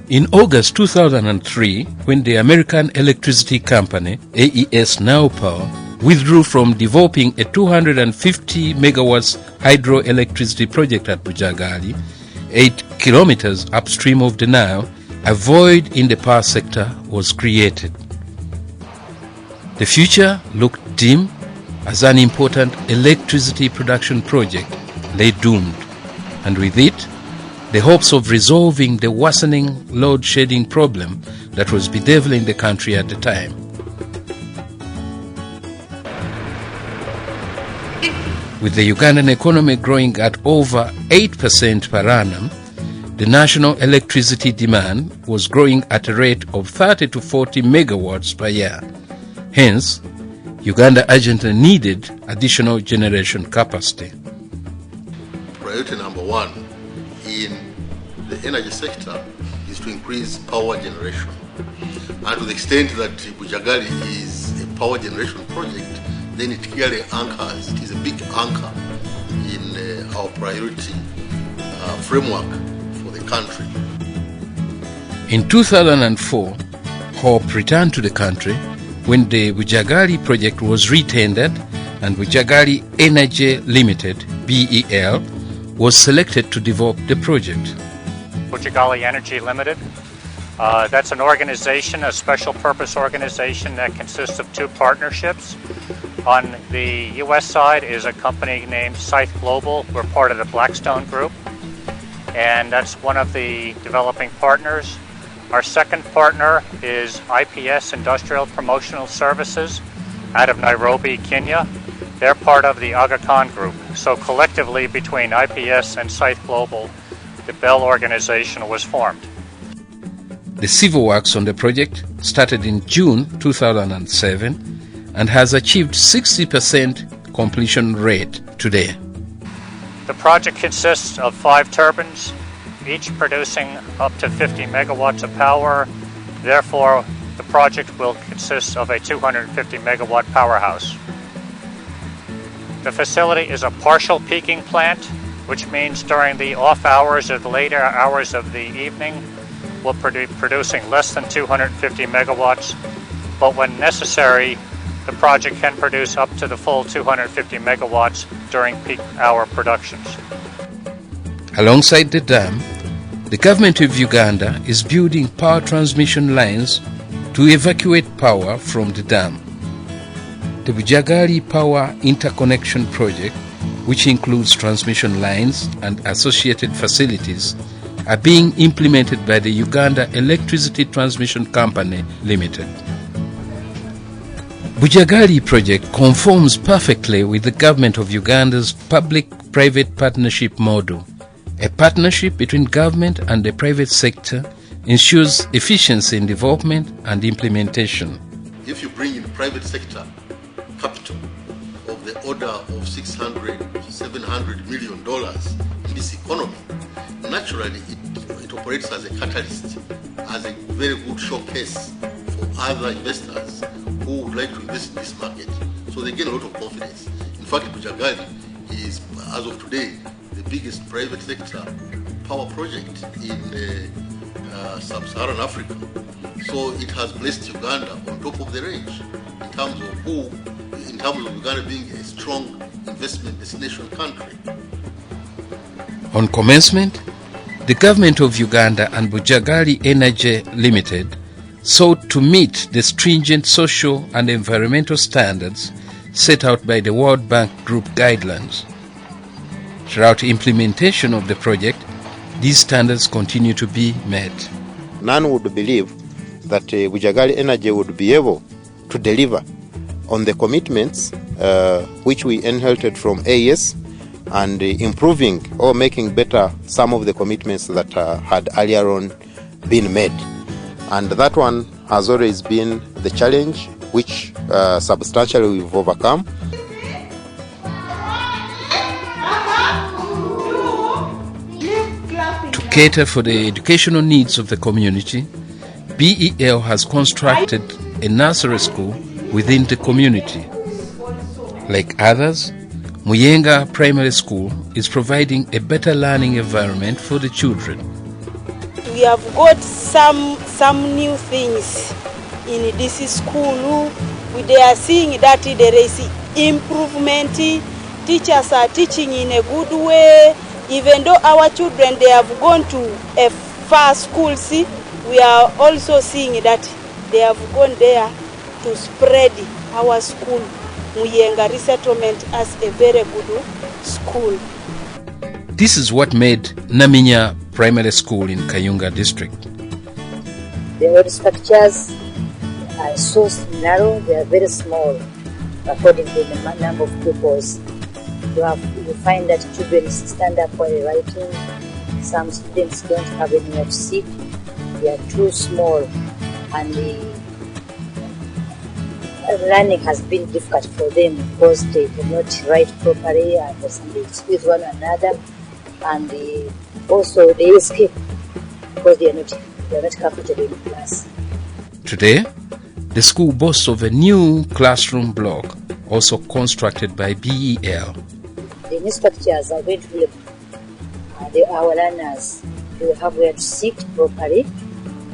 In August 2003, when the American electricity company, AES Now Power, withdrew from developing a 250 megawatts hydroelectricity project at Bujagali, 8 kilometers upstream of the Nile, a void in the power sector was created. The future looked dim as an important electricity production project lay doomed, and with it, the hopes of resolving the worsening load shedding problem that was bedeviling the country at the time. With the Ugandan economy growing at over 8% per annum, the national electricity demand was growing at a rate of 30 to 40 megawatts per year. Hence, Uganda urgently needed additional generation capacity. Priority number one in the energy sector is to increase power generation. And to the extent that Bujagali is a power generation project, then it clearly anchors, it is a big anchor in our priority framework for the country. In 2004, hope returned to the country when the Bujagali project was retendered and Bujagali Energy Limited, BEL, was selected to develop the project. Bujagali Energy Limited, that's an organization, a special purpose organization that consists of two partnerships. On the U.S. side is a company named Scythe Global. We're part of the Blackstone Group, and that's one of the developing partners. Our second partner is IPS Industrial Promotional Services out of Nairobi, Kenya. They're part of the Aga Khan Group. So collectively, between IPS and Scythe Global, the BEL organization was formed. The civil works on the project started in June 2007 and has achieved 60% completion rate today. The project consists of 5 turbines, each producing up to 50 megawatts of power. Therefore, the project will consist of a 250 megawatt powerhouse. The facility is a partial peaking plant, which means during the off hours or the later hours of the evening, we'll be producing less than 250 megawatts, but when necessary, the project can produce up to the full 250 megawatts during peak hour productions. Alongside the dam, the government of Uganda is building power transmission lines to evacuate power from the dam. The Bujagali Power Interconnection Project, which includes transmission lines and associated facilities, are being implemented by the Uganda Electricity Transmission Company Limited. Bujagali project conforms perfectly with the government of Uganda's public-private partnership model. A partnership between government and the private sector ensures efficiency in development and implementation. If you bring in private sector capital of the order of 600 to $700 million in this economy, naturally it operates as a catalyst, as a very good showcase for other investors who would like to invest in this market. So they gain a lot of confidence. In fact, Bujagali is, as of today, the biggest private sector power project in sub-Saharan Africa. So it has placed Uganda on top of the range in terms of Uganda being a strong investment destination country. On commencement, the government of Uganda and Bujagali Energy Limited sought to meet the stringent social and environmental standards set out by the World Bank Group guidelines. Throughout implementation of the project, these standards continue to be met. None would believe that Bujagali Energy would be able to deliver on the commitments which we inherited from AES and improving or making better some of the commitments that had earlier on been made. And that one has always been the challenge which substantially we've overcome. To cater for the educational needs of the community, BEL has constructed a nursery school within the community. Like others, Muyenga Primary School is providing a better learning environment for the children. we have got some new things in this school. They are seeing that there is improvement. Teachers are teaching in a good way. Even though our children, they have gone to a far school, we are also seeing that they have gone there to spread our school, Muyenga Resettlement, as a very good school. This is what made Naminya Primary School in Kayunga district. The road structures are so narrow, they are very small according to the number of pupils. You find that children stand up while writing. Some students don't have anywhere to sit. They are too small, and the learning has been difficult for them because they cannot write properly and they squeeze one another, and also they escape because they are not comfortable in class. Today, the school boasts of a new classroom block, also constructed by BEL. The new structures are going to be our learners. They will have where to sit properly,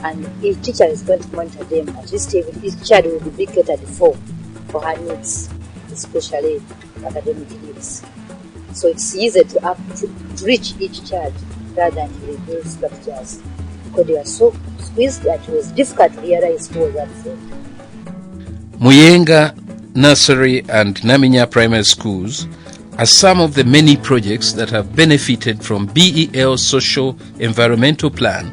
and each teacher is going to monitor them. At least each child will be catered for her needs, especially academic needs. So it's easier to reach each child rather than the new structures, because they are so squeezed that it was difficult to realize who was at fault. Muyenga Nursery and Naminya Primary Schools are some of the many projects that have benefited from BEL's social environmental plan,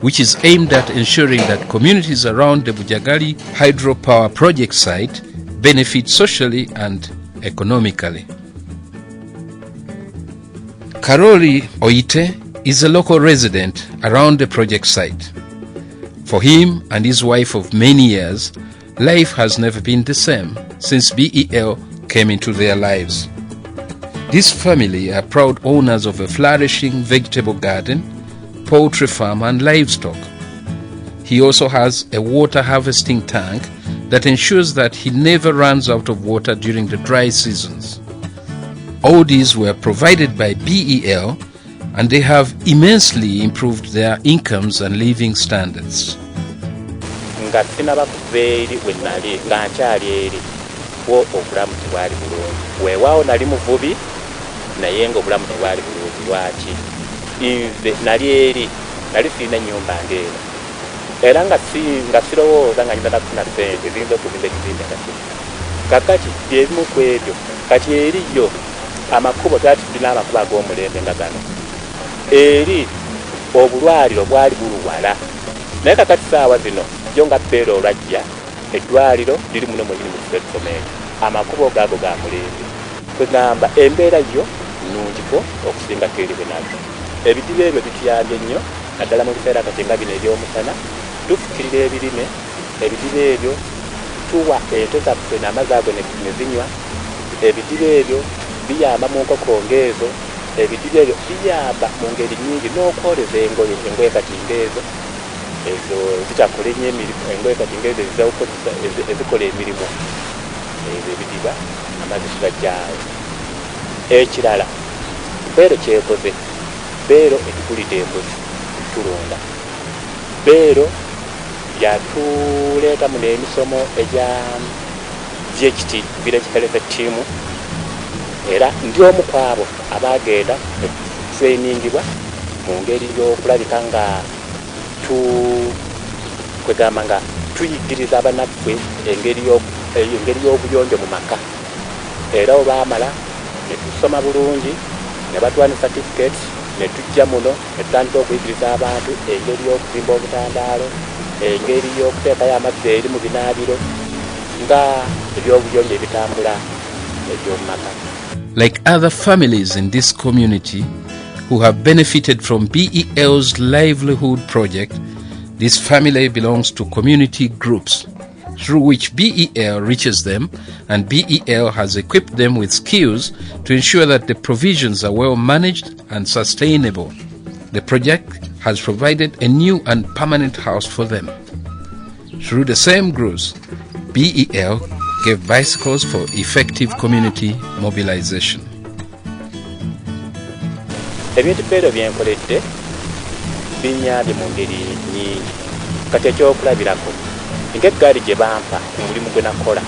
which is aimed at ensuring that communities around the Bujagali Hydropower Project site benefit socially and economically. Karoli Oite is a local resident around the project site. For him and his wife of many years, life has never been the same since BEL came into their lives. This family are proud owners of a flourishing vegetable garden, poultry farm and livestock. He also has a water harvesting tank that ensures that he never runs out of water during the dry seasons. All these were provided by BEL, and they have immensely improved their incomes and living standards. naye ng'obulamu tebwali bulungi. Lwaki? Nze nali eri nali sirina nnyumba ngeero, era nga sirowooza nga nyina kufuna ssente ziyinza okuzimba ekizimbe nga kino. Kakati ebimu ku ebyo kati eriyo amakubo twali tulina amakubo ag'omulembe nga gano, eri obulwaliro bwali buluwala, naye kakati saawa zino jo nga bbeera olwajja eddwaliro liri muno mwe liri mu kifo ekisomero, amakubo gaago ga mulembe. Kugamba embeera yo nnungiko okusinga keri bwe nabyo. Ebidiba ebyo bituyambye nnyo naddala mu biseera kati nga bino eby'omusana, tufukirira ebirime. Ebidiba ebyo tuwa ente zaffe n'amazzi ago ne zinywa. Ebidiba ebyo biyamba mu nkokongo ezo. Ebidiba ebyo biyamba mu ngeri nnyingi n'okwoleza engoye kati ng'ezo ezo zitakola nnyo emirimu, engoye kati ng'ezo ezikola emirimu. Ezo ebidiba amazzi tugajjaayo. Ekirala Beero kyekoze, Beero etugulidde embuzi tulunda. Beero yatuleeta mu n'emisomo egya GHT Village Health Team, era ndi omu ku abo abaagenda trainingibwa mu ngeri y'okulabika nga kwegamba nga tuyigiriza abannaffe engeri y'obuyonjo mu maka. Era obaamala ne tusoma bulungi, ne batuwa ne certificate, ne tujja muno ne tutandika okuyigiriza abantu engeri y'okuzimba obutandaalo, engeri y'okuteekayo amazzi eri mu binaabiro, nga ebyobuyonjo ebitambula eby'omu maka. Like other families in this community who have benefited from BEL's livelihood project, this family belongs to community groups through which BEL reaches them, and BEL has equipped them with skills to ensure that the provisions are well managed and sustainable. The project has provided a new and permanent house for them. Through the same groups, BEL gave bicycles for effective community mobilization. Ebintu Beero byenkoledde binyambye mu ngeri nyingi. Kati ekyokulabirako ng'eggaali gye bampa ku mulimu gwe nakola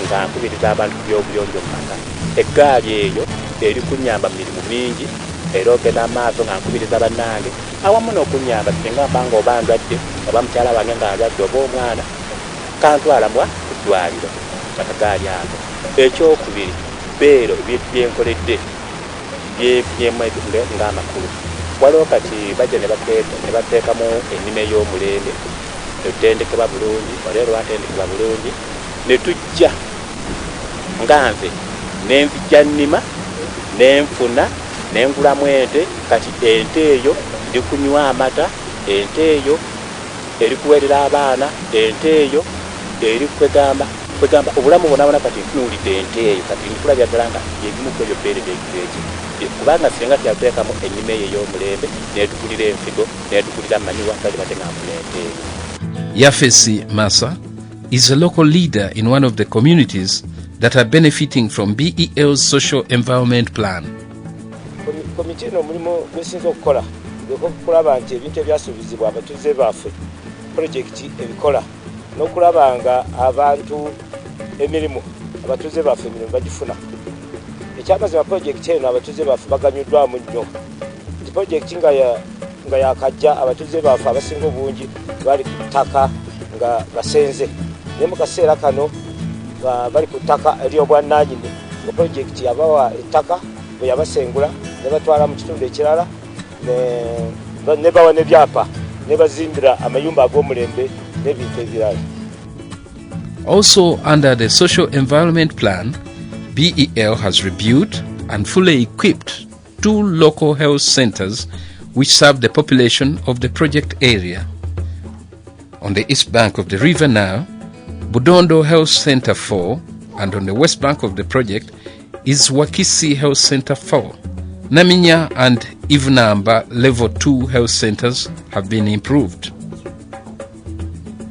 nga nkubiriza abantu ku by'obuyonjo mu maka, eggaali eyo eri kunnyamba mu mirimu mingi era ogenda amaaso nga nkubiriza bannange awamu n'okunnyamba singa mbanga oba ndwadde oba mukyala wange nga ndwadde oba omwana kantwala mu ddwaliro akagaali ako. Ekyokubiri beero byenkoledde ng'amakulu. Waliwo kati bajja ne bateekamu ennima ey'omulembe netutendekebwa bulungi olero lwatendekebwa bulungi ne tujja nga nze nenzijja nnima nenfuna nengulamu ente. Kati ente eyo ndi kunywa amata, ente eyo eri kuweerera abaana, ente eyo eri kwegamba obulamu bonabona kati ntunuulidde ente eyo. Kati ndikulabya ddala nga yebimu ku ebyo bbeere byekireki kubanga singa tuyateekamu ennima eyo ey'omulembe netukulira enfigo netukulira manyiwa kali bate nga nfuna ente eyo. Yafesi Massa is a local leader in one of the communities that are benefiting from BEL's social environment plan. Komiti eno omulimu gwesinza okukola okulaba nti ebintu ebyasuubizibwa abatuuze baffe projekiti ebikola n'okulaba nga abantu emirimu abatuuze baffe emirimu bagifuna. Ekyamazima projekiti eno abatuuze baffe baganyuddwamu nnyo. Projekiti nga yakajja abatuuze baffe abasinga obungi bali ku ttaka nga basenze, naye mu kaseera kano bali ku ttaka ery'obwannannyini nga projekiti yabawa ettaka bwe yabasengula ne batwala mu kitundu ekirala ne bawa n'ebyapa ne bazimbira amayumba ag'omulembe n'ebintu ebirala. Also under the social environment plan, BEL has rebuilt and fully equipped 2 local health centers which serve the population of the project area. On the east bank of the River Nile, Budondo Health Center 4, and on the west bank of the project is Wakisi Health Center 4. Naminya and Ivnamba Level 2 health centers have been improved.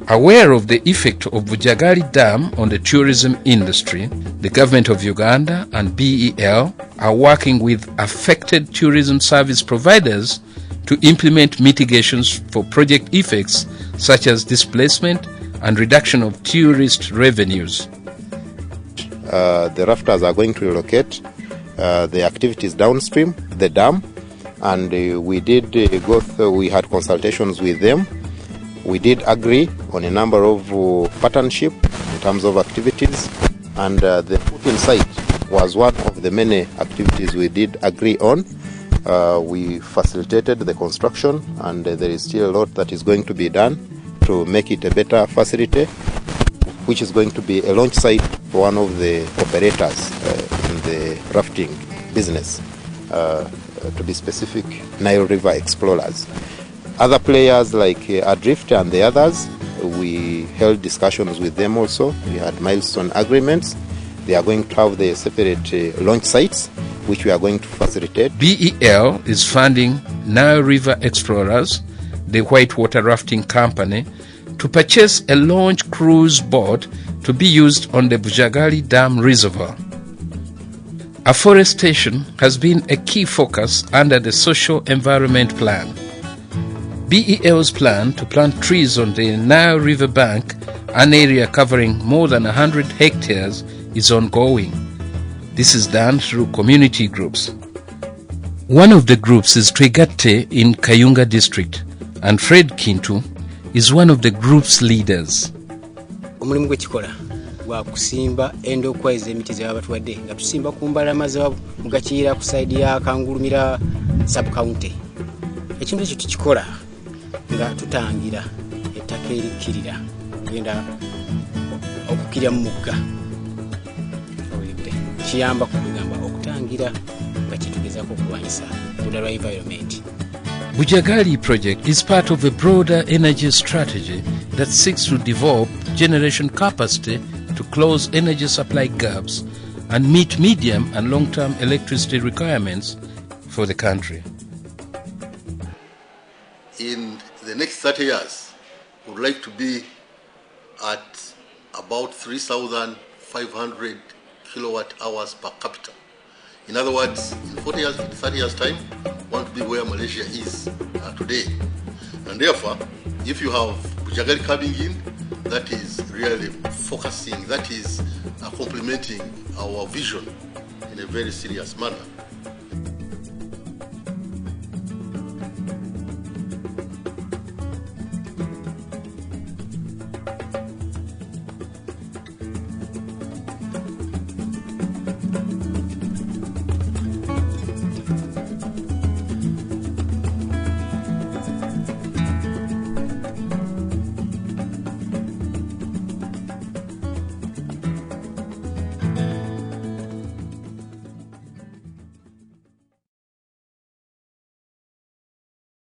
Aware of the effect of Bujagali Dam on the tourism industry, the government of Uganda and BEL are working with affected tourism service providers to implement mitigations for project effects such as displacement and reduction of tourist revenues. The rafters are going to relocate the activities downstream, the dam, and we did go through, we had consultations with them. We did agree on a number of partnership in terms of activities, and the put-in site was one of the many activities we did agree on. We facilitated the construction, and there is still a lot that is going to be done to make it a better facility, which is going to be a launch site for one of the operators in the rafting business, to be specific, Nile River explorers. Other players like Adrift and the others, we held discussions with them also. We had milestone agreements. They are going to have the separate launch sites, which we are going to facilitate. BEL is funding Nile River Explorers, the whitewater rafting company, to purchase a launch cruise boat to be used on the Bujagali Dam Reservoir. Afforestation has been a key focus under the Social Environment Plan. BEL's plan to plant trees on the Nile River bank, an area covering more than 100 hectares, is ongoing. This is done through community groups. One of the groups is Twegate in Kayunga district, and Fred Kintu is one of the group's leaders. Omulimu gwekikola gwa kusimba endokwaiza emiti z'abatwadde nga tusimba ku mbalama mugakiira ku side ya Kangulumira sub-county. Ekintu ekyo tukikola nga tutangira ettaka erikkirira genda okukirya mu mugga. Kiyamba kugamba okutangira nga kitugezaako okulwanyisa budalwa environment. Bujagali project is part of a broader energy strategy that seeks to develop generation capacity to close energy supply gaps and meet medium and long-term electricity requirements for the country. In the next 30 years, we would like to be at about 3,500 kilowatt hours per capita. In other words, in 40 years, 30 years time, we want to be where Malaysia is today. And therefore, if you have Bujagali coming in, that is really focusing, that is complementing our vision in a very serious manner.